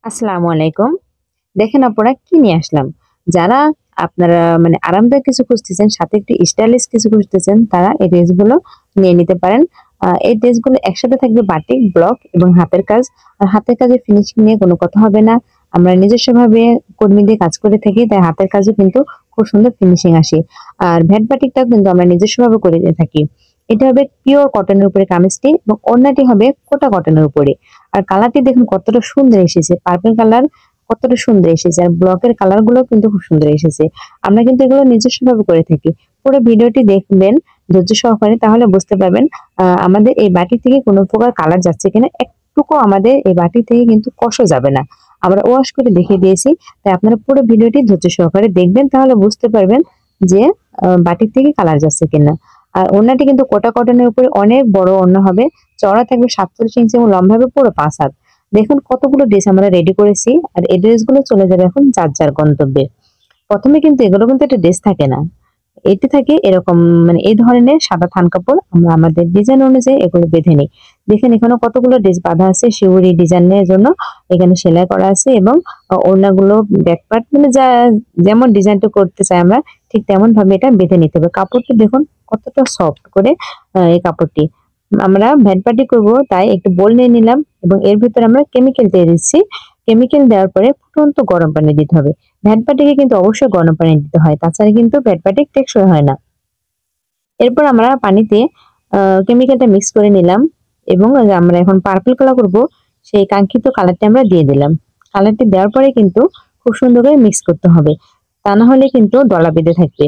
আসসালামু আলাইকুম। দেখেন আপনারা কি নিয়ে আসলাম। যারা আপনারা মানে আরামদায়ক কিছু খুঁজতেছেন, সাথে একটু স্টাইলিশ কিছু খুঁজতেছেন, তারা এই ড্রেসগুলো নিয়ে নিতে পারেন। এই ড্রেসগুলো একসাথে থাকবে বাটিক, ব্লক এবং হাতের কাজ। আর হাতের কাজের ফিনিশিং নিয়ে কোনো কথা হবে না। আমরা নিজস্বভাবে কর্মী দিয়ে কাজ করে থাকি, তাই হাতের কাজও কিন্তু খুব সুন্দর ফিনিশিং আসে। আর ভ্যাট বাটিকটাও কিন্তু আমরা নিজস্বভাবে করে দিয়ে থাকি। এটা হবে পিওর কটনের উপরে কামিজটি এবং ওড়নাটি হবে কোটা কটনের উপরে। আর কালারটি দেখুন কতটা সুন্দর এসেছে, পার্পল কালার কতটা সুন্দর এসেছে, আর ব্লকের কালার গুলো কিন্তু খুব সুন্দর এসেছে। আমরা কিন্তু এগুলো নিজস্ব ভাবে করে থাকি। পুরো ভিডিওটি দেখবেন ধৈর্য সহকারে, তাহলে বুঝতে পারবেন আমাদের এই বাটি থেকে কোনো প্রকার কালার যাচ্ছে কিনা। একটুকু আমাদের এই বাটি থেকে কিন্তু কষও যাবে না, আমরা ওয়াশ করে দেখিয়ে দিয়েছি। তাই আপনারা পুরো ভিডিওটি ধৈর্য সহকারে দেখবেন, তাহলে বুঝতে পারবেন যে বাটির থেকে কালার যাচ্ছে কিনা। আর ওড়নাটি কিন্তু কোটা কটনের উপরে অনেক বড় ওড়না হবে, চওড়া থাকবে 47 ইঞ্চি এবং লম্বা হবে পুরো 5 হাত। দেখুন কতগুলো ড্রেস আমরা রেডি করেছি, আর এই ড্রেসগুলো চলে যাবে এখন যার যার গন্তব্যে। প্রথমে কিন্তু এগুলো কিন্তু একটা ড্রেস থাকে না, এটি থাকে এরকম মানে এই ধরনের সাদা থান কাপড়, আমরা আমাদের ডিজাইন অনুযায়ী এগুলো বেঁধে নিই। দেখেন এখানে কতগুলো ড্রেস বাঁধা আছে শিউরি ডিজাইনের জন্য, এখানে সেলাই করা আছে এবং ওড়নাগুলো ব্যাক পার্ট মানে যা যেমন ডিজাইনটা করতে চাই আমরা, ঠিক তেমন ভাবে এটা বেঁধে নিতে হবে। কাপড়টি দেখুন কতটা সফট করে এই কাপড়টি। আমরা ভ্যাট পার্টি করবো তাই একটু বোল নিয়ে নিলাম এবং এর ভিতরে আমরা কেমিক্যাল দিয়ে দিচ্ছি। কেমিক্যাল দেওয়ার পরে ফুটন্ত গরম পানি দিতে হবে। ভ্যাট বাটিকে কিন্তু অবশ্যই গরম পানি দিতে হয়, তাছাড়া কিন্তু ভ্যাট বাটিক টেকসই হয় না। এরপর আমরা পানিতে কেমিক্যালটা মিক্স করে নিলাম এবং আমরা এখন পার্পল কালার করব, সেই কাঙ্ক্ষিত কালারটা আমরা দিয়ে দিলাম। কালারটি দেওয়ার পরে কিন্তু খুব সুন্দর করে মিক্স করতে হবে, তা না হলে কিন্তু দলা বেঁধে থাকবে।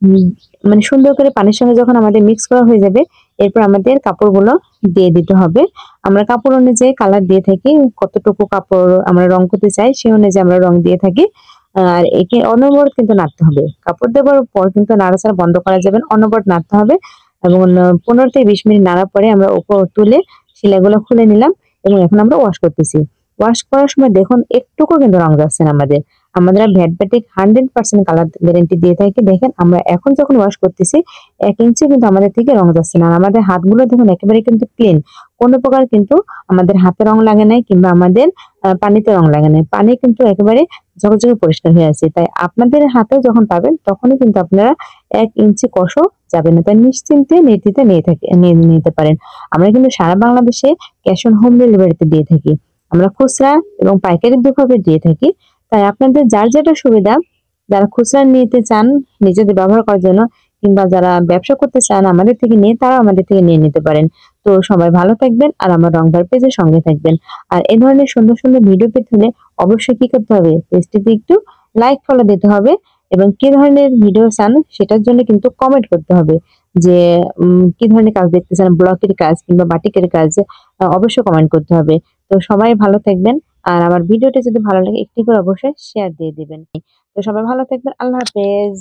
উম, মানে সুন্দর করে পানির সঙ্গে যখন আমাদের মিক্স করা হয়ে যাবে, এরপর আমাদের কাপড়গুলো দিয়ে দিতে হবে। আমরা কাপড় অনুযায়ী কালার দিয়ে থাকি, কতটুকু কাপড় আমরা রং করতে চাই সেই অনুযায়ী আমরা রং দিয়ে থাকি। আর একে অনবরত কিন্তু নাড়তে হবে, কাপড় দেওয়ার পর কিন্তু নাড়াচাড়া বন্ধ করা যাবে না, অনবরত নাড়তে হবে। এবং 15 থেকে 20 মিনিট নাড়ার পরে আমরা উপর তুলে সেলাইগুলো খুলে নিলাম এবং এখন আমরা ওয়াশ করতেছি। ওয়াশ করার সময় দেখুন একটুকু কিন্তু রং যাচ্ছে না আমাদের। আমরা ভ্যাট বাটিক 100% কালার গ্যারেন্টি দিয়ে থাকি। দেখেন আমরা এখন যখন ওয়াশ করতেছি 1 ইঞ্চি কিন্তু আমাদের থেকে রং যাচ্ছে না। আর আমাদের হাতগুলো দেখুন একেবারে কিন্তু ক্লিন, কোনো প্রকার কিন্তু আমাদের হাতে রং লাগে নাই কিংবা আমাদের পানিতে রং লাগে নাই। পানি কিন্তু একেবারে ঝকঝকে পরিষ্কার হয়ে আছে। তাই আপনাদের হাতে যখন পাবেন তখনই কিন্তু আপনারা 1 ইঞ্চি কষও যাবে না, তাই নিশ্চিন্তে নির্দ্বিধায় নিয়ে নিতে পারেন। আমরা কিন্তু সারা বাংলাদেশে ক্যাশ অন হোম ডেলিভারিতে দিয়ে থাকি। আমরা খুচরা এবং পাইকারি দুভাবে দিয়ে থাকি। তাই আপনাদের যার যেটা সুবিধা, যারা খুচরা নিতে চান নিজেদের ব্যবহার করার জন্য কিংবা যারা ব্যবসা করতে চান আমাদের থেকে নিয়ে, তারাও আমাদের থেকে নিয়ে নিতে পারেন। তো সবাই ভালো থাকবেন আর আমার রংধর পেজের সঙ্গে থাকবেন। আর এই ধরনের সুন্দর সুন্দর ভিডিও পেতে হলে অবশ্যই কি করতে হবে, পেজটিতে একটু লাইক ফলো দিতে হবে এবং কি ধরনের ভিডিও চান সেটার জন্য কিন্তু কমেন্ট করতে হবে যে কি ধরনের কাজ দেখতে চান, ব্লকের কাজ কিংবা বাটিকের কাজ, অবশ্যই কমেন্ট করতে হবে। তো সবাই ভালো থাকবেন। আর আমার ভিডিওটা যদি ভালো লাগে একটি করে অবশ্যই শেয়ার দিয়ে দিবেন। তো সবাই ভালো থাকবেন, আল্লাহ হাফেজ।